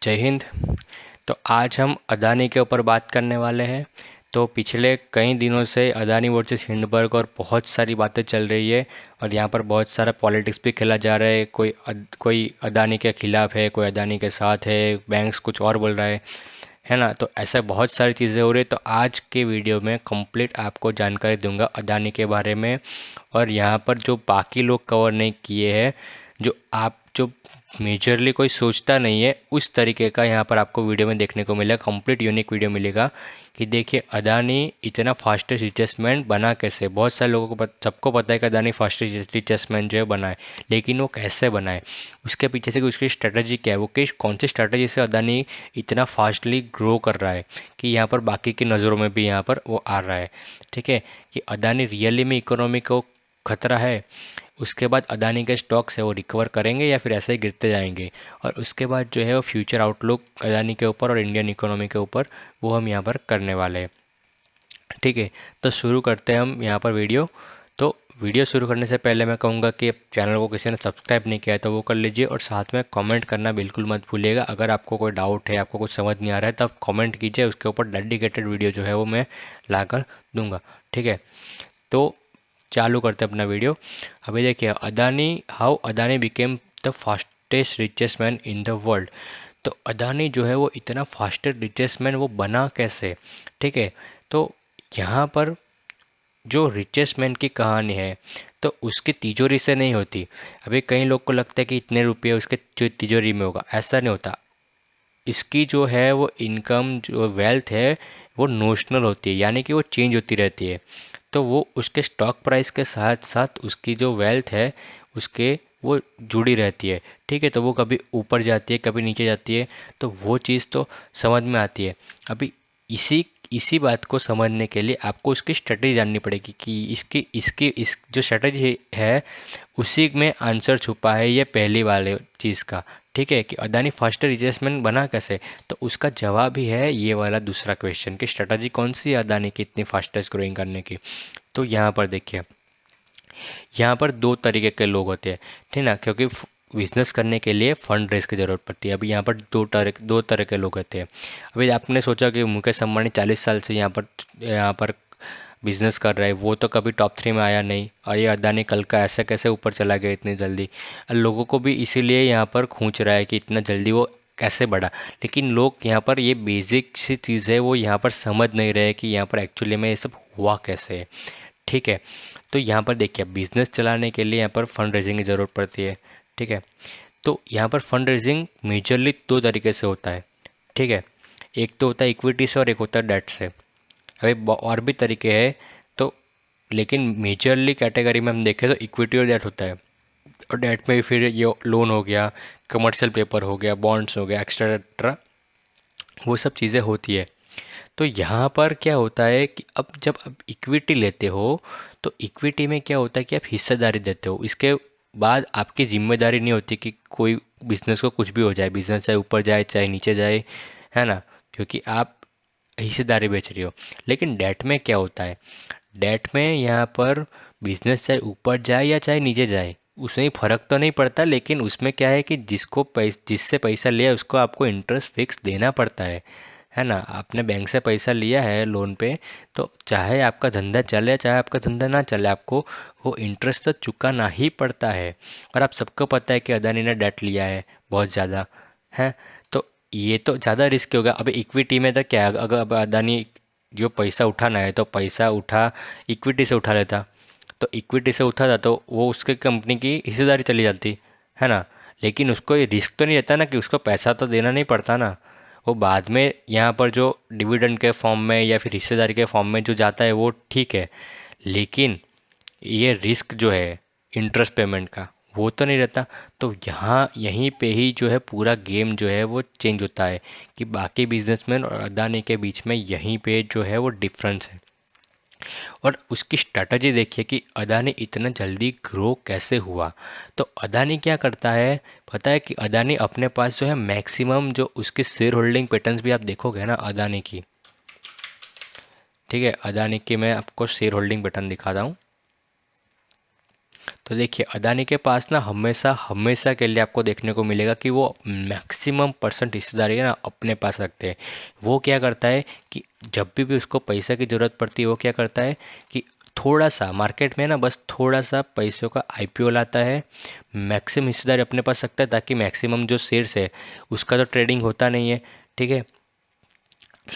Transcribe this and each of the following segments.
जय हिंद। तो आज हम अदानी के ऊपर बात करने वाले हैं। तो पिछले कई दिनों से अदानी वर्सेस हिंडनबर्ग और बहुत सारी बातें चल रही है और यहाँ पर बहुत सारा पॉलिटिक्स भी खेला जा रहा है। कोई अदानी के खिलाफ है, कोई अदानी के साथ है, बैंक्स कुछ और बोल रहा है ना। तो ऐसा बहुत सारी चीज़ें हो रही है। तो आज के वीडियो में कंप्लीट आपको जानकारी दूंगा अदानी के बारे में, और यहाँ पर जो बाकी लोग कवर नहीं किए हैं, जो मेजरली कोई सोचता नहीं है, उस तरीके का यहाँ पर आपको वीडियो में देखने को मिलेगा। कंप्लीट यूनिक वीडियो मिलेगा कि देखिए अदानी इतना फास्टेस्ट रिचेस्ट मैन बना कैसे। बहुत सारे लोगों को सबको पता है कि अदानी फास्टेस्ट रिचेस्ट मैन जो है बना है, लेकिन वो कैसे बना है, उसके पीछे से उसकी स्ट्रेटजी क्या है, वो किस कौन सी स्ट्रेटजी से अदानी इतना फास्टली ग्रो कर रहा है कि यहाँ पर बाकी की नज़रों में भी यहाँ पर वो आ रहा है। ठीक है, कि अदानी रियली में इकोनॉमी को खतरा है। उसके बाद अदानी के स्टॉक्स है वो रिकवर करेंगे या फिर ऐसे ही गिरते जाएंगे, और उसके बाद जो है वो फ्यूचर आउटलुक अदानी के ऊपर और इंडियन इकोनॉमी के ऊपर वो हम यहाँ पर करने वाले हैं। ठीक है, तो शुरू करते हैं हम यहाँ पर वीडियो। तो वीडियो शुरू करने से पहले मैं कहूँगा कि अब चैनल को किसी ने सब्सक्राइब नहीं किया है तो वो कर लीजिए, और साथ में कमेंट करना बिल्कुल मत भूलिएगा। अगर आपको कोई डाउट है, आपको कुछ समझ नहीं आ रहा है, तब कमेंट कीजिए, उसके ऊपर डेडिकेटेड वीडियो जो है वो मैं ला कर दूँगा। ठीक है, तो चालू करते हैं अपना वीडियो। अभी देखिए how Adani became the fastest richest man in the world. तो अदानी जो है वो इतना फास्टेस्ट रिचेस्ट मैन वो बना कैसे। ठीक है, तो यहाँ पर जो रिचेस्ट मैन की कहानी है तो उसकी तिजोरी से नहीं होती। अभी कई लोग को लगता है कि इतने रुपये उसके जो तिजोरी में होगा, ऐसा नहीं होता। इसकी जो है वो इनकम जो वेल्थ है वो नोशनल होती है, यानी कि वो चेंज होती रहती है। तो वो उसके स्टॉक प्राइस के साथ साथ उसकी जो वेल्थ है उसके वो जुड़ी रहती है। ठीक है, तो वो कभी ऊपर जाती है, कभी नीचे जाती है, तो वो चीज़ तो समझ में आती है। अभी इसी इसी बात को समझने के लिए आपको उसकी स्ट्रेटजी जाननी पड़ेगी कि इसकी इसकी इस जो स्ट्रेटजी है उसी में आंसर छुपा है, ये पहली वाले चीज़ का। ठीक है, कि अदानी फास्टर रिप्लेसमेंट बना कैसे, तो उसका जवाब ही है ये वाला दूसरा क्वेश्चन कि स्ट्रेटजी कौन सी है अदानी की इतनी फास्टेस्ट ग्रोइंग करने की। तो यहाँ पर देखिए, यहाँ पर दो तरीके के लोग होते हैं। ठीक ना, क्योंकि बिजनेस करने के लिए फंड रेज की ज़रूरत पड़ती है। अभी यहाँ पर दो तरह के लोग रहते हैं। अभी आपने सोचा कि मुकेश अंबानी 40 साल से यहाँ पर बिजनेस कर रहा है, वो तो कभी टॉप 3 में आया नहीं, और ये अदानी कल का ऐसे कैसे ऊपर चला गया इतनी जल्दी। और लोगों को भी इसीलिए यहाँ पर खींच रहा है कि इतना जल्दी वो कैसे बढ़ा। लेकिन लोग यहाँ पर ये बेसिक सी चीज़ है वो यहाँ पर समझ नहीं रहे कि यहाँ पर एक्चुअली में ये सब हुआ कैसे है। ठीक है, तो यहाँ पर देखिए बिजनेस चलाने के लिए यहाँ पर फंड रेजिंग की ज़रूरत पड़ती है। ठीक है, तो यहाँ पर फंड रेजिंग मेजरली दो तरीके से होता है। ठीक है, एक तो होता है इक्विटी से और एक होता है डेट से। अभी और भी तरीके हैं, तो लेकिन मेजरली कैटेगरी में हम देखें तो इक्विटी और डेट होता है। और डेट में भी फिर ये लोन हो गया, कमर्शियल पेपर हो गया, बॉन्ड्स हो गया, एक्स्ट्रा वो सब चीज़ें होती है। तो यहाँ पर क्या होता है कि अब जब आप इक्विटी लेते हो तो इक्विटी में क्या होता है कि आप हिस्सेदारी देते हो। इसके बाद आपकी जिम्मेदारी नहीं होती कि कोई बिजनेस को कुछ भी हो जाए, बिजनेस चाहे ऊपर जाए चाहे नीचे जाए, है ना, क्योंकि आप हिस्सेदारी बेच रही हो। लेकिन डेट में क्या होता है, डेट में यहाँ पर बिजनेस चाहे ऊपर जाए या चाहे नीचे जाए उसमें फ़र्क तो नहीं पड़ता, लेकिन उसमें क्या है कि जिससे पैसा लिया उसको आपको इंटरेस्ट फिक्स देना पड़ता है ना। आपने बैंक से पैसा लिया है लोन पे, तो चाहे आपका धंधा चले चाहे आपका धंधा ना चले, आपको वो इंटरेस्ट तो चुकाना ही पड़ता है। और आप सबको पता है कि अदानी ने डेट लिया है बहुत ज़्यादा, है। तो ये तो ज़्यादा रिस्क होगा। अभी इक्विटी में तो क्या है, अगर अब अदानी जो पैसा उठाना है तो पैसा उठा इक्विटी से उठा लेता, तो इक्विटी से उठा था तो वो उसके कंपनी की हिस्सेदारी चली जाती, है ना। लेकिन उसको ये रिस्क तो नहीं रहता ना कि उसको पैसा तो देना नहीं पड़ता ना। वो बाद में यहाँ पर जो डिविडेंड के फॉर्म में या फिर हिस्सेदारी के फॉर्म में जो जाता है वो ठीक है, लेकिन ये रिस्क जो है इंटरेस्ट पेमेंट का वो तो नहीं रहता। तो यहाँ यहीं पे ही जो है पूरा गेम जो है वो चेंज होता है कि बाकी बिजनेसमैन और अदानी के बीच में यहीं पे जो है वो डिफरेंस है। और उसकी स्ट्रैटेजी देखिए कि अदानी इतना जल्दी ग्रो कैसे हुआ। तो अदानी क्या करता है, पता है कि अदानी अपने पास जो है मैक्सिमम जो उसकी शेयर होल्डिंग पैटर्न्स भी आप देखोगे ना अदानी की। ठीक है, अदानी की मैं आपको शेयर होल्डिंग पैटर्न दिखाता हूँ। तो तो देखिए अदानी के पास ना हमेशा हमेशा के लिए आपको देखने को मिलेगा कि वो मैक्सिमम परसेंट हिस्सेदारी है ना अपने पास रखते हैं। वो क्या करता है कि जब भी उसको पैसा की ज़रूरत पड़ती है वो क्या करता है कि थोड़ा सा मार्केट में ना बस थोड़ा सा पैसों का आईपीओ लाता है, मैक्सिमम हिस्सेदारी अपने पास रखता है ताकि मैक्सिमम जो शेयर्स है उसका तो ट्रेडिंग होता नहीं है। ठीक है,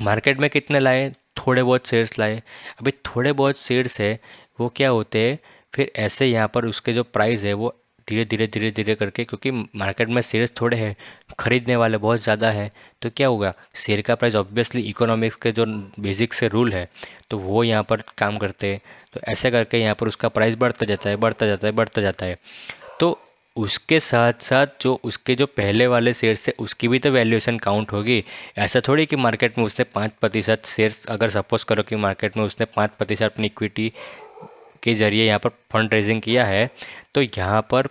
मार्केट में कितने लाए, थोड़े बहुत शेयर्स लाए। अभी थोड़े बहुत शेयर्स है वो क्या होते हैं, फिर ऐसे यहाँ पर उसके जो प्राइस है वो धीरे धीरे करके, क्योंकि मार्केट में शेयर्स थोड़े हैं, खरीदने वाले बहुत ज़्यादा हैं, तो क्या होगा शेयर का प्राइस ऑब्वियसली इकोनॉमिक्स के जो बेसिक से रूल है तो वो यहाँ पर काम करते हैं। तो ऐसे करके यहाँ पर उसका प्राइस बढ़ता जाता है बढ़ता जाता है बढ़ता जाता है। तो उसके साथ साथ जो उसके जो पहले वाले शेयर्स है उसकी भी तो वैल्यूएशन काउंट होगी। ऐसा थोड़ी कि मार्केट में उसने 5% शेयर्स, अगर सपोज करो कि मार्केट में उसने 5% अपनी इक्विटी के जरिए यहाँ पर फंड रेजिंग किया है, तो यहाँ पर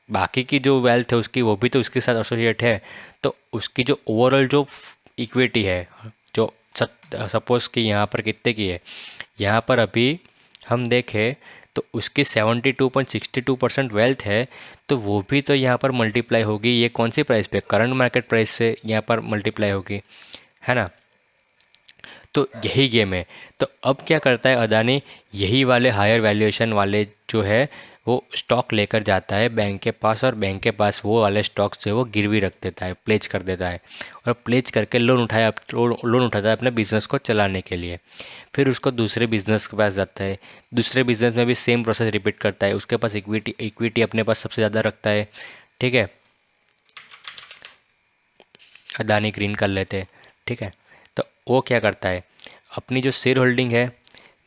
बाकी की जो वेल्थ है उसकी वो भी तो उसके साथ एसोसिएट है। तो उसकी जो ओवरऑल जो इक्विटी है, जो सपोज कि यहाँ पर कितने की है, यहाँ पर अभी हम देखें तो उसकी 72.62% वेल्थ है, तो वो भी तो यहाँ पर मल्टीप्लाई होगी। ये कौन सी प्राइस पे, करंट मार्केट प्राइस से यहाँ पर मल्टीप्लाई होगी, है ना। तो यही गेम है। तो अब क्या करता है अदानी, यही वाले हायर वैल्यूएशन वाले जो है वो स्टॉक लेकर जाता है बैंक के पास, और बैंक के पास वो वाले स्टॉक्स जो है वो गिरवी रख देता है, प्लेज कर देता है, और प्लेज करके लोन उठाता है अपने बिजनेस को चलाने के लिए। फिर उसको दूसरे बिजनेस के पास जाता है, दूसरे बिजनेस में भी सेम प्रोसेस रिपीट करता है, उसके पास इक्विटी अपने पास सबसे ज़्यादा रखता है। ठीक है, अदानी ग्रीन कर लेते हैं। ठीक है, तो वो क्या करता है, अपनी जो शेयर होल्डिंग है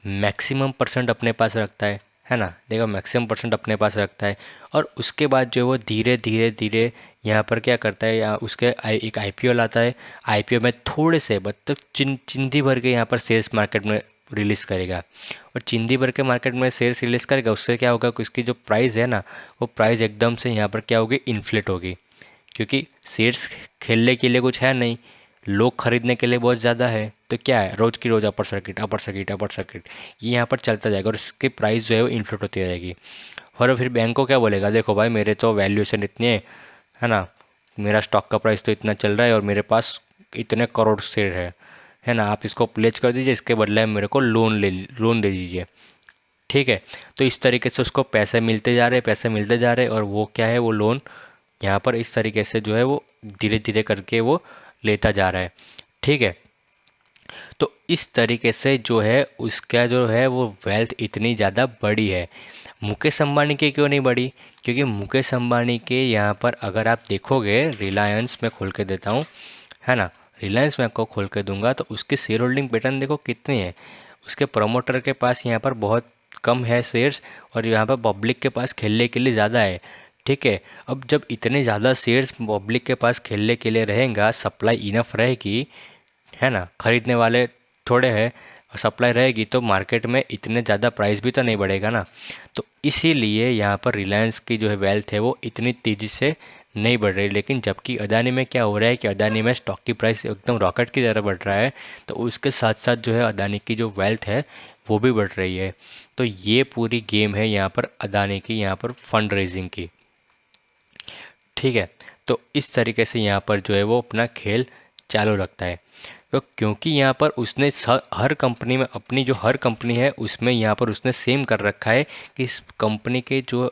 मैक्सिमम परसेंट अपने पास रखता है ना। देखो मैक्सिमम परसेंट अपने पास रखता है, और उसके बाद जो है वो धीरे धीरे धीरे यहाँ पर क्या करता है, यहाँ उसके एक आईपीओ लाता है। आईपीओ में थोड़े से मतलब चिंदी भर के यहाँ पर शेयर्स मार्केट में रिलीज़ करेगा, और चिंदी भर के मार्केट में शेयर्स रिलीज़ करेगा। उससे क्या होगा कि उसकी जो प्राइस है ना वो प्राइस एकदम से यहाँ पर क्या होगी, इन्फ्लेट होगी, क्योंकि शेयर्स खेलने के लिए कुछ है नहीं, लोग खरीदने के लिए बहुत ज़्यादा है, तो क्या है रोज़ की रोज़ upper circuit upper circuit upper circuit ये यहाँ पर चलता जाएगा, और इसकी प्राइस जो है वो इन्फ्लेट होती रहेगी। और फिर बैंक को क्या बोलेगा, देखो भाई मेरे तो वैल्यूएशन इतनी है ना, मेरा स्टॉक का प्राइस तो इतना चल रहा है और मेरे पास इतने करोड़ शेयर है ना, आप इसको प्लेज कर दीजिए, इसके बदले में मेरे को लोन दे दीजिए। ठीक है, तो इस तरीके से उसको पैसे मिलते जा रहे, पैसे मिलते जा रहे, और वो क्या है वो लोन यहाँ पर इस तरीके से जो है वो धीरे धीरे करके वो लेता जा रहा है। ठीक है, तो इस तरीके से जो है उसका जो है वो वेल्थ इतनी ज़्यादा बड़ी है। मुकेश अंबानी की क्यों नहीं बढ़ी, क्योंकि मुकेश अंबानी के यहाँ पर अगर आप देखोगे, रिलायंस में खोल के देता हूँ, है ना, रिलायंस में आपको खोल के दूंगा तो उसकी शेयर होल्डिंग पैटर्न देखो कितनी है। उसके प्रमोटर के पास यहाँ पर बहुत कम है शेयर्स, और यहाँ पर पब्लिक के पास खेलने के लिए ज़्यादा है। ठीक है, अब जब इतने ज़्यादा शेयर्स पब्लिक के पास खेलने के लिए रहेगा, सप्लाई इनफ रहेगी, है ना, खरीदने वाले थोड़े हैं, सप्लाई रहेगी, तो मार्केट में इतने ज़्यादा प्राइस भी तो नहीं बढ़ेगा ना। तो इसीलिए यहाँ पर रिलायंस की जो है वेल्थ है वो इतनी तेज़ी से नहीं बढ़ रही। लेकिन जबकि अदानी में क्या हो रहा है कि अदानी में स्टॉक की प्राइस एकदम रॉकेट की तरह बढ़ रहा है, तो उसके साथ साथ जो है अदानी की जो वेल्थ है वो भी बढ़ रही है। तो ये पूरी गेम है यहाँ पर अदानी की, यहाँ पर फंड रेजिंग की। ठीक है, तो इस तरीके से यहाँ पर जो है वो अपना खेल चालू रखता है। तो क्योंकि यहाँ पर उसने हर कंपनी में, अपनी जो हर कंपनी है उसमें यहाँ पर उसने सेम कर रखा है कि इस कंपनी के जो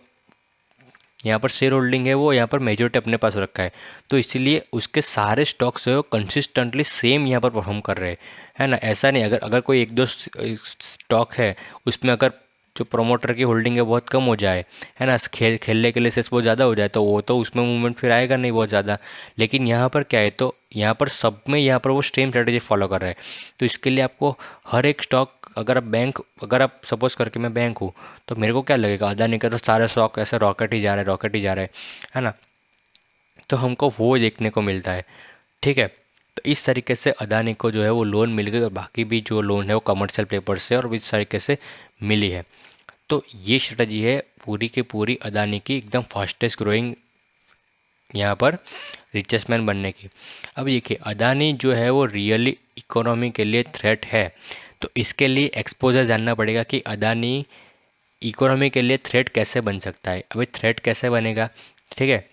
यहाँ पर शेयर होल्डिंग है वो यहाँ पर मेजोरिटी अपने पास रखा है, तो इसीलिए उसके सारे स्टॉक्स जो है वो कंसिस्टेंटली सेम यहाँ पर परफॉर्म कर रहे हैं, है ना। ऐसा नहीं, अगर कोई एक दो स्टॉक है उसमें अगर जो प्रोमोटर की होल्डिंग है बहुत कम हो जाए, है ना, खेलने के लिए सेस बहुत ज़्यादा हो जाए, तो वो तो उसमें मूवमेंट फिर आएगा नहीं बहुत ज़्यादा। लेकिन यहाँ पर क्या है, तो यहाँ पर सब में यहाँ पर वो सेम स्ट्रेटेजी फॉलो कर रहे हैं। तो इसके लिए आपको हर एक स्टॉक, अगर आप सपोज करके मैं बैंक हूँ, तो मेरे को क्या लगेगा, अदानी का तो सारे स्टॉक ऐसे रॉकेट ही जा रहा है, रॉकेट ही जा रहा है ना। तो हमको वो देखने को मिलता है। ठीक है, तो इस तरीके से अदानी को जो है वो लोन मिल गई, और बाकी भी जो लोन है वो कमर्शियल पेपर से और इस तरीके से मिली है। तो ये स्ट्रेटजी है पूरी की पूरी अदानी की, एकदम फास्टेस्ट ग्रोइंग यहाँ पर रिचेस्ट मैन बनने की। अब देखिए अदानी जो है वो रियली इकोनॉमी के लिए थ्रेट है, तो इसके लिए एक्सपोजर जानना पड़ेगा कि अदानी इकोनॉमी के लिए थ्रेट कैसे बन सकता है। अभी थ्रेट कैसे बनेगा, ठीक है,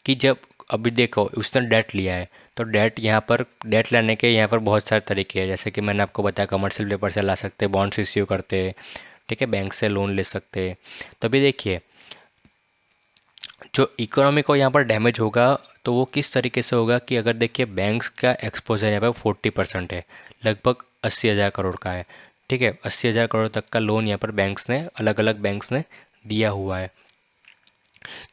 कि जब अभी देखो उसने डेट लिया है, तो डेट यहाँ पर डेट लेने के यहाँ पर बहुत सारे तरीके हैं, जैसे कि मैंने आपको बताया कमर्शियल पेपर से ला सकते हैं, बॉन्ड्स इश्यू करते हैं, ठीक है, बैंक से लोन ले सकते हैं। तो अभी देखिए जो इकोनॉमी को यहाँ पर डैमेज होगा तो वो किस तरीके से होगा कि अगर देखिए बैंक्स का एक्सपोजर यहाँ पर 40% है, लगभग 80,000 करोड़ का है, ठीक है, 80,000 करोड़ तक का लोन यहाँ पर बैंक्स ने, अलग अलग बैंक्स ने दिया हुआ है।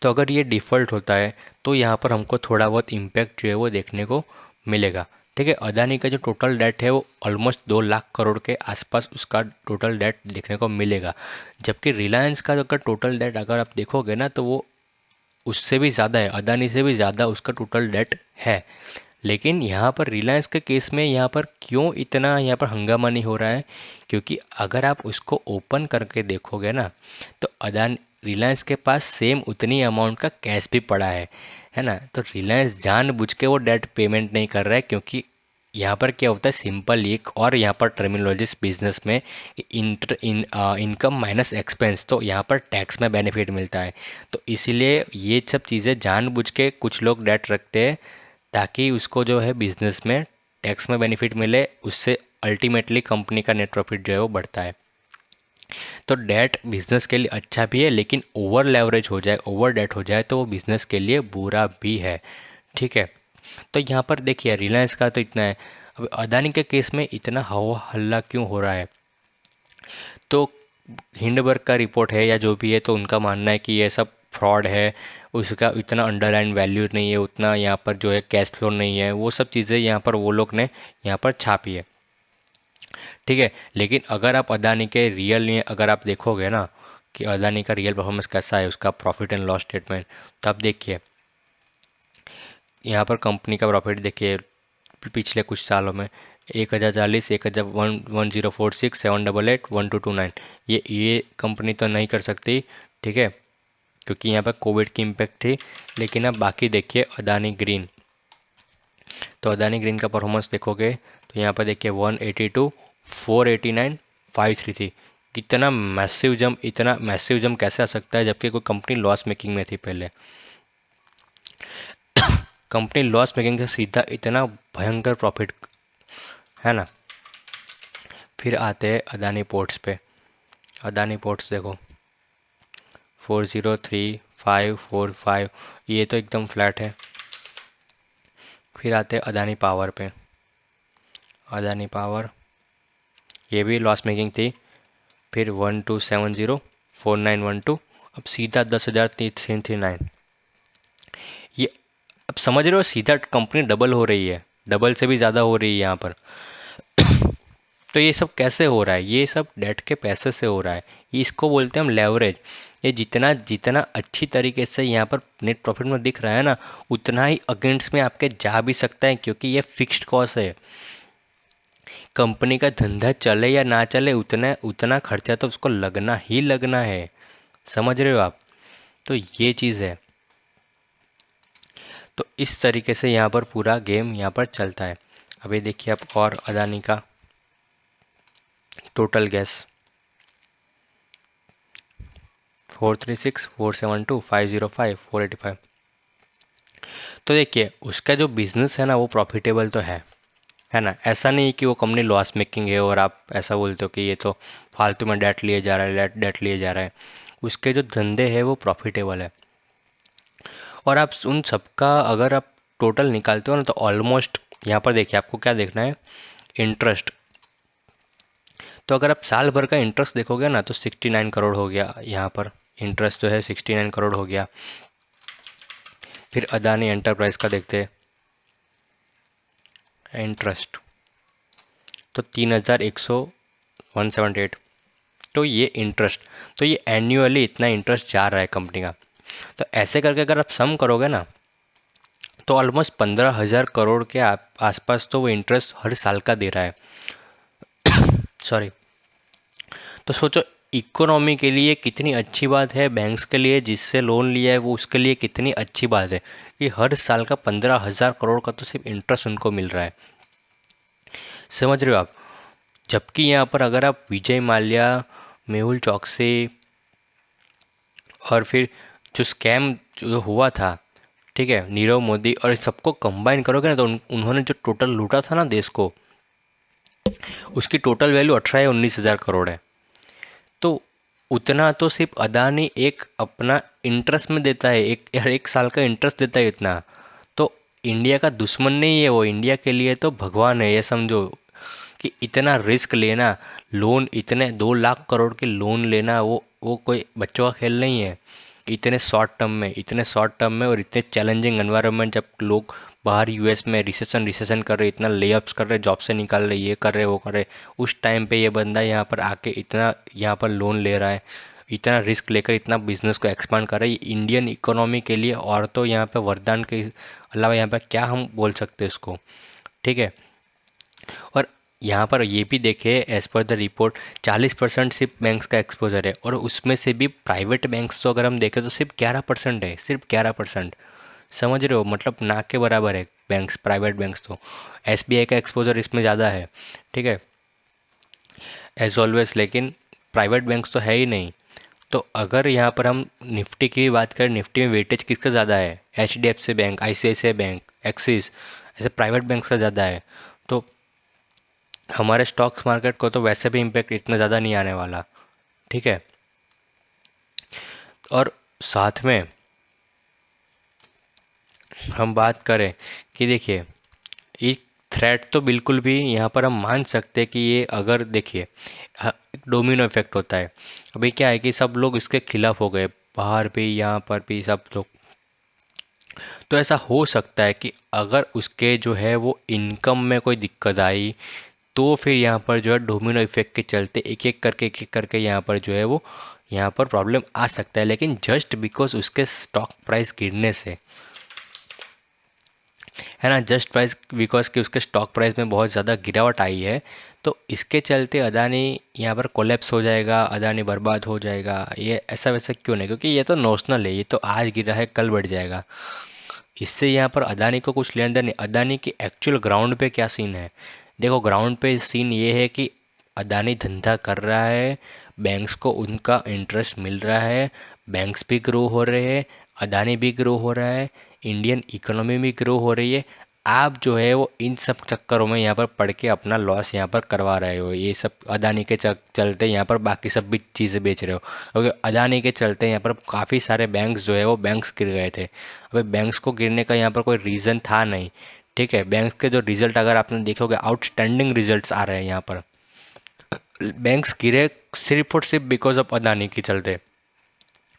तो अगर ये डिफ़ॉल्ट होता है तो यहाँ पर हमको थोड़ा बहुत इम्पैक्ट जो है वो देखने को मिलेगा, ठीक है। अदानी का जो टोटल डेट है वो ऑलमोस्ट 2 लाख करोड़ के आसपास उसका टोटल डेट देखने को मिलेगा, जबकि रिलायंस का अगर टोटल डेट अगर आप देखोगे ना तो वो उससे भी ज़्यादा है, अदानी से भी ज़्यादा उसका टोटल डेट है। लेकिन यहाँ पर रिलायंस के केस में यहाँ पर क्यों इतना यहाँ पर हंगामा नहीं हो रहा है, क्योंकि अगर आप उसको ओपन करके देखोगे ना तो अदानी रिलायंस के पास सेम उतनी अमाउंट का कैश भी पड़ा है ना। तो रिलायंस जानबूझ के वो डेट पेमेंट नहीं कर रहा है, क्योंकि यहाँ पर क्या होता है, सिंपल एक और यहाँ पर टर्मिनोलॉजिस बिजनेस में इनकम माइनस एक्सपेंस, तो यहाँ पर टैक्स में बेनिफिट मिलता है। तो इसीलिए ये सब चीज़ें जानबूझ के कुछ लोग डेट रखते हैं, ताकि उसको जो है बिजनेस में टैक्स में बेनिफिट मिले, उससे अल्टीमेटली कंपनी का नेट प्रॉफिट जो है वो बढ़ता है। तो डेट बिजनेस के लिए अच्छा भी है, लेकिन ओवर लेवरेज हो जाए, ओवर डेट हो जाए तो वो बिजनेस के लिए बुरा भी है, ठीक है। तो यहाँ पर देखिए रिलायंस का तो इतना है, अब अदानी के केस में इतना हवा हल्ला क्यों हो रहा है, तो हिंडबर्ग का रिपोर्ट है या जो भी है, तो उनका मानना है कि ये सब फ्रॉड है, उसका इतना अंडरलाइन वैल्यू नहीं है, उतना यहाँ पर जो है कैश फ्लो नहीं है, वो सब चीज़ें यहाँ पर वो लोग ने यहाँ पर छापी है, ठीक है। लेकिन अगर आप अदानी के रियल में अगर आप देखोगे ना कि अदानी का रियल परफॉर्मेंस कैसा है, उसका प्रॉफिट एंड लॉस स्टेटमेंट, तो आप देखिए यहाँ पर कंपनी का प्रॉफिट देखिए पिछले कुछ सालों में 1,040, 1,1046, 788, 1,229, ये कंपनी तो नहीं कर सकती, ठीक है, क्योंकि यहाँ पर कोविड की इम्पैक्ट थी। लेकिन अब बाकी देखिए अदानी ग्रीन, तो अदानी ग्रीन का परफॉर्मेंस देखोगे तो यहाँ पर देखिए 182, 489, 533, कितना मैसिव जंप, इतना मैसिव जंप कैसे आ सकता है, जबकि कोई कंपनी लॉस मेकिंग में थी पहले। कंपनी लॉस मेकिंग से सीधा इतना भयंकर प्रॉफिट, है ना। फिर आते हैं अदानी पोर्ट्स पे। अदानी पोर्ट्स देखो 403,545, ये तो एकदम फ्लैट है। फिर आते हैं अदानी पावर पे। अदानी पावर ये भी लॉस मेकिंग थी, फिर 1270, 4912, अब सीधा 10,339। ये अब समझ रहे हो, सीधा कंपनी डबल हो रही है, डबल से भी ज़्यादा हो रही है यहाँ पर। तो ये सब कैसे हो रहा है, ये सब डेट के पैसे से हो रहा है, ये इसको बोलते हैं हम लेवरेज। ये जितना जितना अच्छी तरीके से यहाँ पर नेट प्रॉफिट में दिख रहा है ना, उतना ही अगेंस्ट में आपके जा भी सकता है, क्योंकि ये फिक्स्ड कॉस्ट है। कंपनी का धंधा चले या ना चले, उतना उतना खर्चा तो उसको लगना ही लगना है, समझ रहे हो आप। तो ये चीज़ है। तो इस तरीके से यहाँ पर पूरा गेम यहाँ पर चलता है। अभी देखिए आप और अदानी का टोटल गैस 436, 472, 505, 485। तो देखिए उसका जो बिज़नेस है ना वो प्रॉफिटेबल तो है ना। ऐसा नहीं कि वो कंपनी लॉस मेकिंग है और आप ऐसा बोलते हो कि ये तो फालतू में डेट लिए जा रहा है, डेट लिए जा रहा है। उसके जो धंधे हैं वो प्रॉफिटेबल है। और आप उन सबका अगर आप टोटल निकालते हो ना तो ऑलमोस्ट यहाँ पर देखिए आपको क्या देखना है, इंटरेस्ट। तो अगर आप साल भर का इंटरेस्ट देखोगे ना तो 69 करोड़ हो गया, यहाँ पर इंटरेस्ट जो है 69 करोड़ हो गया। फिर अदानी एंटरप्राइज का देखते हैं इंटरेस्ट, तो 3,178, तो ये इंटरेस्ट, तो ये एन्युअली इतना इंटरेस्ट जा रहा है कंपनी का। तो ऐसे करके अगर आप सम करोगे ना तो ऑलमोस्ट 15,000 करोड़ के आसपास तो वो इंटरेस्ट हर साल का दे रहा है। सॉरी। तो सोचो इकोनॉमी के लिए कितनी अच्छी बात है, बैंक्स के लिए जिससे लोन लिया है वो उसके लिए कितनी अच्छी बात है कि हर साल का 15,000 करोड़ का तो सिर्फ इंटरेस्ट उनको मिल रहा है, समझ रहे हो आप। जबकि यहाँ पर अगर आप विजय माल्या मेहुल चौकसी और फिर जो स्कैम जो हुआ था, ठीक है, नीरव मोदी, और इस सबको कंबाइन करोगे ना तो उन्होंने जो टोटल लूटा था ना देश को, उसकी टोटल वैल्यू 18 या 19 हज़ार करोड़ है। तो उतना तो सिर्फ अदानी एक अपना इंटरेस्ट में देता है, एक यार 1 साल का इंटरेस्ट देता है इतना। तो इंडिया का दुश्मन नहीं है वो, इंडिया के लिए तो भगवान है, ये समझो कि इतना रिस्क लेना, लोन इतने 2 लाख करोड़ के लोन लेना, वो कोई बच्चों का खेल नहीं है। इतने शॉर्ट टर्म में और इतने चैलेंजिंग एनवायरनमेंट, जब लोग बाहर यूएस में रिसेशन कर रहे, इतना लेअप्स कर रहे, जॉब से निकाल रहे, ये कर रहे वो कर रहे, उस टाइम पे ये बंदा यहाँ पर आके इतना यहाँ पर लोन ले रहा है, इतना रिस्क लेकर इतना बिजनेस को एक्सपांड कर रहा है। ये इंडियन इकोनॉमी के लिए और तो यहाँ पे वरदान के अलावा यहाँ पर क्या हम बोल सकते हैं इसको, ठीक है। और यहाँ पर ये भी देखे, एज पर द रिपोर्ट 40% सिर्फ बैंक्स का एक्सपोजर है, और उसमें से भी प्राइवेट बैंक्स तो अगर हम देखें तो सिर्फ 11% है, सिर्फ 11%। समझ रहे हो, मतलब ना के बराबर है बैंक्स, प्राइवेट बैंक्स तो। एसबीआई का एक्सपोजर इसमें ज़्यादा है, ठीक है, एज ऑलवेज, लेकिन प्राइवेट बैंक्स तो है ही नहीं। तो अगर यहाँ पर हम निफ्टी की भी बात करें, निफ्टी में वेटेज किसका ज़्यादा है, HDFC bank, ICICI bank, axis, ऐसे प्राइवेट बैंक्स का ज़्यादा है। तो हमारे स्टॉक्स मार्केट को तो वैसे भी इम्पैक्ट इतना ज़्यादा नहीं आने वाला, ठीक है। और साथ में हम बात करें कि देखिए, एक थ्रेट तो बिल्कुल भी यहाँ पर हम मान सकते हैं कि ये, अगर देखिए डोमिनो इफेक्ट होता है। अभी क्या है कि सब लोग इसके खिलाफ हो गए, बाहर भी यहाँ पर भी सब लोग। तो ऐसा हो सकता है कि अगर उसके जो है वो इनकम में कोई दिक्कत आई, तो फिर यहाँ पर जो है डोमिनो इफेक्ट के चलते एक एक करके यहाँ पर जो है वो यहाँ पर प्रॉब्लम आ सकता है। लेकिन जस्ट बिकॉज उसके स्टॉक प्राइस गिरने से, है ना, जस्ट प्राइस बिकॉज कि उसके स्टॉक प्राइस में बहुत ज़्यादा गिरावट आई है, तो इसके चलते अदानी यहाँ पर कोलैप्स हो जाएगा, अदानी बर्बाद हो जाएगा, ये ऐसा वैसा क्यों नहीं, क्योंकि ये तो नोशनल है, ये तो आज गिरा है कल बढ़ जाएगा। इससे यहाँ पर अदानी को कुछ लेना देना नहीं। अदानी की एक्चुअल ग्राउंड पे क्या सीन है, देखो ग्राउंड पे सीन ये है कि अदानी धंधा कर रहा है, बैंक्स को उनका इंटरेस्ट मिल रहा है, बैंक्स भी ग्रो हो रहे हैं, अदानी भी ग्रो हो रहा है, इंडियन इकोनॉमी भी ग्रो हो रही है। आप जो है वो इन सब चक्करों में यहाँ पर पड़ के अपना लॉस यहाँ पर करवा रहे हो, ये सब अदानी के चलते यहाँ पर बाकी सब भी चीज़ें बेच रहे हो, क्योंकि अदानी के चलते यहाँ पर काफ़ी सारे बैंक्स जो है वो बैंक्स गिर गए थे। अबे बैंक्स को गिरने का यहाँ पर कोई रीज़न था नहीं, ठीक है। बैंक के जो रिजल्ट अगर आपने देखोगे, आउटस्टैंडिंग रिजल्ट्स आ रहे हैं यहाँ पर। बैंक्स गिरे सिर्फ और सिर्फ बिकॉज ऑफ अदानी के चलते,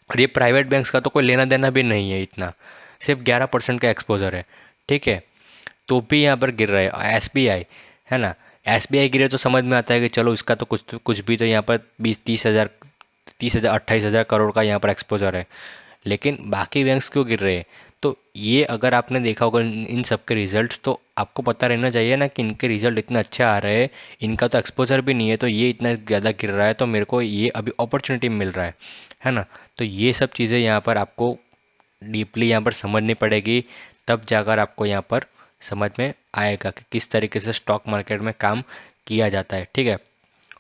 और ये प्राइवेट बैंक्स का तो कोई लेना देना भी नहीं है इतना, सिर्फ 11% का एक्सपोजर है, ठीक है। तो भी यहाँ पर गिर रहा है एसबीआई, है ना। एसबीआई गिरे तो समझ में आता है कि चलो इसका तो कुछ भी तो यहाँ पर 20-30 हज़ार 28 हज़ार करोड़ का यहाँ पर एक्सपोजर है। लेकिन बाकी बैंक्स क्यों गिर रहे हैं, तो ये अगर आपने देखा होगा इन सब के रिजल्ट्स, तो आपको पता रहना चाहिए ना कि इनके रिजल्ट इतने अच्छे आ रहे हैं, इनका तो एक्सपोजर भी नहीं है, तो ये इतना ज़्यादा गिर रहा है, तो मेरे को ये अभी अपॉर्चुनिटी मिल रहा है ना। तो ये सब चीज़ें यहाँ पर आपको डीपली यहाँ पर समझनी पड़ेगी, तब जाकर आपको यहाँ पर समझ में आएगा कि किस तरीके से स्टॉक मार्केट में काम किया जाता है, ठीक है।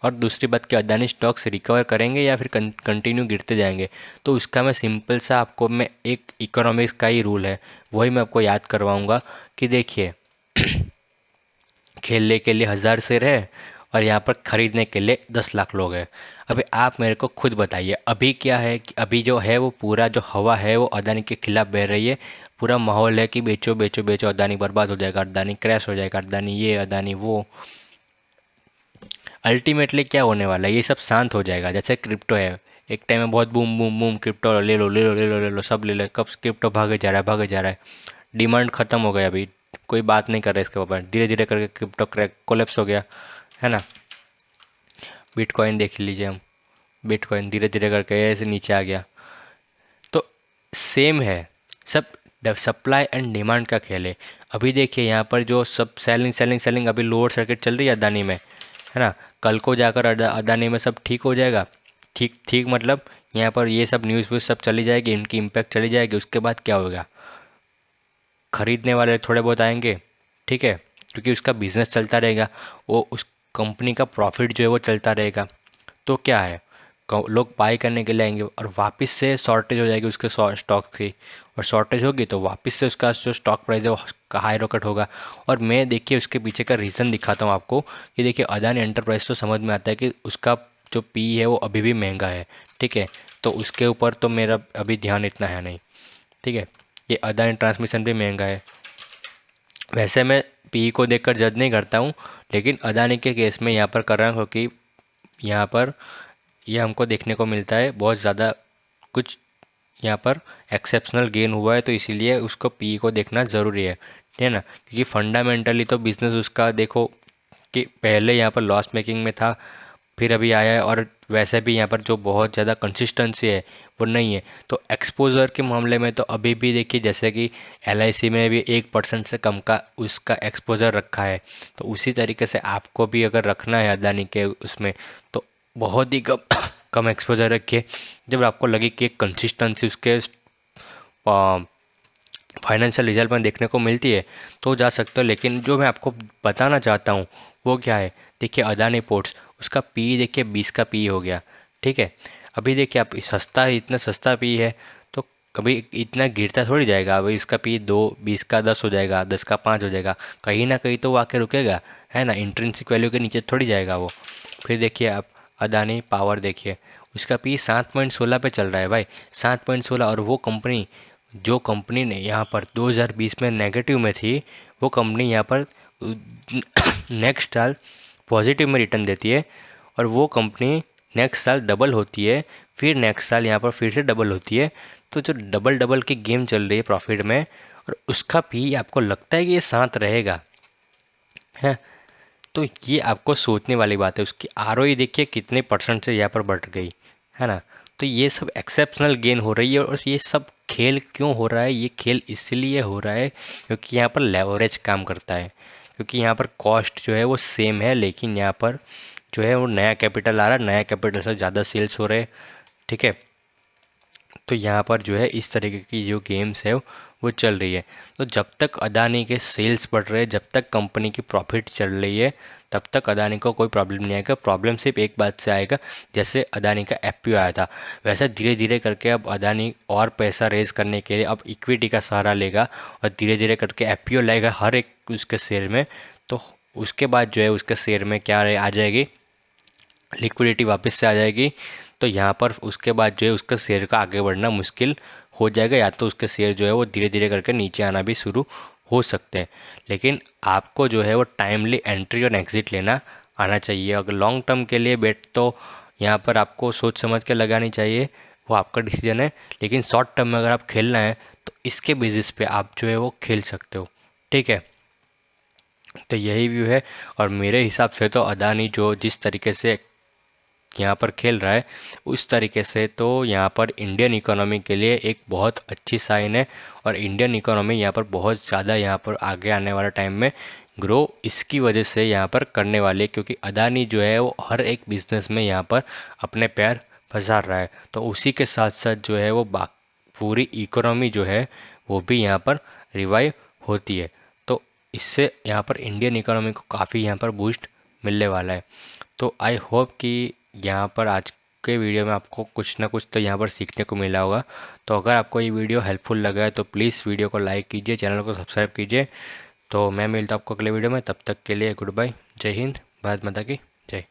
और दूसरी बात कि अदानी स्टॉक्स रिकवर करेंगे या फिर कंटिन्यू गिरते जाएंगे, तो उसका मैं सिंपल सा आपको, मैं एक इकोनॉमिक्स का ही रूल है वही मैं आपको याद करवाऊंगा कि देखिए, खेलने के लिए 1000 शेर है और यहाँ पर खरीदने के लिए 10 लाख लोग हैं। अभी आप मेरे को खुद बताइए, अभी क्या है कि अभी जो है वो पूरा जो हवा है वो अदानी के खिलाफ बह रही है, पूरा माहौल है कि बेचो बेचो बेचो, अदानी बर्बाद हो जाएगा, अदानी क्रैश हो जाएगा, अदानी ये अदानी वो। अल्टीमेटली क्या होने वाला है, ये सब शांत हो जाएगा। जैसे क्रिप्टो है, एक टाइम में बहुत बूम बूम बूम, क्रिप्टो ले लो ले लो ले लो ले लो, सब ले लो, कब क्रिप्टो भागे जा रहा है भागे जा रहा है, डिमांड खत्म हो गया, अभी कोई बात नहीं कर रहा है इसके ऊपर, धीरे धीरे करके क्रिप्टो क्रैक कोलेप्स हो गया, है ना। बिटकॉइन देख लीजिए हम, बिटकॉइन धीरे धीरे करके ऐसे नीचे आ गया। तो सेम है, सब सप्लाई एंड डिमांड का खेल है। अभी देखिए यहाँ पर जो सब सेलिंग सेलिंग सेलिंग अभी लोअर सर्किट चल रही है अदानी में, है ना। कल को जाकर अदानी में सब ठीक हो जाएगा, ठीक ठीक मतलब यहाँ पर ये सब न्यूज़ व्यूज़ सब चली जाएगी, इनकी इम्पैक्ट चली जाएगी, उसके बाद क्या होगा, खरीदने वाले थोड़े बहुत आएंगे, ठीक है, क्योंकि उसका बिजनेस चलता रहेगा, वो उस कंपनी का प्रॉफिट जो है वो चलता रहेगा। तो क्या है, लोग बाई करने के लिए आएंगे और वापस से शॉर्टेज हो जाएगी उसके स्टॉक की, और शॉर्टेज होगी तो वापस से उसका जो स्टॉक प्राइस है वो हाई रॉकेट होगा। और मैं देखिए उसके पीछे का रीज़न दिखाता हूँ आपको कि देखिए अदानी एंटरप्राइज तो समझ में आता है कि उसका जो पी है वो अभी भी महंगा है, ठीक है। तो उसके ऊपर तो मेरा अभी ध्यान इतना है नहीं, ठीक है। ये अदानी ट्रांसमिशन भी महंगा है। वैसे मैं पी को देखकर जज नहीं करता हूँ, लेकिन अदानी के केस में यहाँ पर कर रहा हूँ क्योंकि यहाँ पर ये हमको देखने को मिलता है बहुत ज़्यादा कुछ यहाँ पर एक्सेप्शनल गेन हुआ है, तो इसीलिए उसको पी को देखना ज़रूरी है, ठीक है ना। क्योंकि फंडामेंटली तो बिज़नेस उसका देखो कि पहले यहाँ पर लॉस मेकिंग में था, फिर अभी आया है, और वैसे भी यहाँ पर जो बहुत ज़्यादा कंसिस्टेंसी है वो नहीं है। तो एक्सपोजर के मामले में तो अभी भी देखिए जैसे कि एलआईसी में भी 1% से कम का उसका एक्सपोजर रखा है, तो उसी तरीके से आपको भी अगर रखना है अदानी के उसमें तो बहुत ही कम कम एक्सपोजर रखिए। जब आपको लगे कि एक कंसिस्टेंसी उसके फाइनेंशियल रिजल्ट में देखने को मिलती है तो जा सकते हो। लेकिन जो मैं आपको बताना चाहता हूँ वो क्या है, देखिए अदानी पोर्ट्स उसका पी देखिए 20 का पी हो गया, ठीक है। अभी देखिए आप सस्ता है, इतना सस्ता पी है तो कभी इतना गिरता थोड़ी जाएगा। अभी इसका पी 20 का 10 हो जाएगा, 10 का 5 हो जाएगा, कहीं ना कहीं तो वो आके रुकेगा, है ना। इंट्रिंसिक वैल्यू के नीचे थोड़ी जाएगा वो। फिर देखिए आप अदानी पावर देखिए उसका पी 7.16 पे चल रहा है भाई, 7.16। और वो कंपनी जो कंपनी ने यहाँ पर 2020 में नेगेटिव में थी वो कंपनी यहाँ पर नेक्स्ट साल पॉजिटिव में रिटर्न देती है, और वो कंपनी नेक्स्ट साल डबल होती है, फिर नेक्स्ट साल यहाँ पर फिर से डबल होती है। तो जो डबल डबल की गेम चल रही है प्रॉफिट में, और उसका पी आपको लगता है कि ये 7 रहेगा, है। तो ये आपको सोचने वाली बात है। उसकी आरओई देखिए कितने परसेंट से यहाँ पर बढ़ गई, है ना। तो ये सब एक्सेप्शनल गेन हो रही है, और ये सब खेल क्यों हो रहा है, ये खेल इसलिए हो रहा है क्योंकि यहाँ पर लेवरेज काम करता है। क्योंकि यहाँ पर कॉस्ट जो है वो सेम है, लेकिन यहाँ पर जो है वो नया कैपिटल आ रहा है, नया कैपिटल से ज़्यादा सेल्स हो रहे हैं, ठीक है। तो यहाँ पर जो है इस तरीके की जो गेम्स है वो चल रही है। तो जब तक अदानी के सेल्स बढ़ रहे हैं, जब तक कंपनी की प्रॉफिट चल रही है, तब तक अदानी को कोई प्रॉब्लम नहीं आएगा। प्रॉब्लम सिर्फ एक बात से आएगा, जैसे अदानी का एफपीओ आया था वैसे धीरे धीरे करके अब अदानी और पैसा रेज करने के लिए अब इक्विटी का सहारा लेगा, और धीरे धीरे करके एफपीओ लाएगा हर एक उसके शेयर में। तो उसके बाद जो है उसके शेयर में क्या आ जाएगी, लिक्विडिटी वापस से आ जाएगी। तो यहाँ पर उसके बाद जो है उसका शेयर का आगे बढ़ना मुश्किल हो जाएगा, या तो उसके शेयर जो है वो धीरे धीरे करके नीचे आना भी शुरू हो सकते हैं। लेकिन आपको जो है वो टाइमली एंट्री और एग्ज़िट लेना आना चाहिए। अगर लॉन्ग टर्म के लिए बेट तो यहाँ पर आपको सोच समझ के लगानी चाहिए, वो आपका डिसीजन है। लेकिन शॉर्ट टर्म में अगर आप खेलना है तो इसके बेसिस पे आप जो है वो खेल सकते हो, ठीक है। तो यही व्यू है, और मेरे हिसाब से तो अदानी जो जिस तरीके से यहाँ पर खेल रहा है उस तरीके से तो यहाँ पर इंडियन इकोनॉमी के लिए एक बहुत अच्छी साइन है। और इंडियन इकोनॉमी यहाँ पर बहुत ज़्यादा यहाँ पर आगे आने वाला टाइम में ग्रो इसकी वजह से यहाँ पर करने वाले, क्योंकि अदानी जो है वो हर एक बिज़नेस में यहाँ पर अपने पैर फंसा रहा है। तो उसी के साथ साथ जो है वो पूरी इकोनॉमी जो है वो भी यहाँ पर रिवाइव होती है। तो इससे यहाँ पर इंडियन इकोनॉमी को काफ़ी यहाँ पर बूस्ट मिलने वाला है। तो आई होप कि यहाँ पर आज के वीडियो में आपको कुछ ना कुछ तो यहाँ पर सीखने को मिला होगा। तो अगर आपको ये वीडियो हेल्पफुल लगा है तो प्लीज़ वीडियो को लाइक कीजिए, चैनल को सब्सक्राइब कीजिए। तो मैं मिलता हूँ आपको अगले वीडियो में, तब तक के लिए गुड बाय, जय हिंद, भारत माता की जय।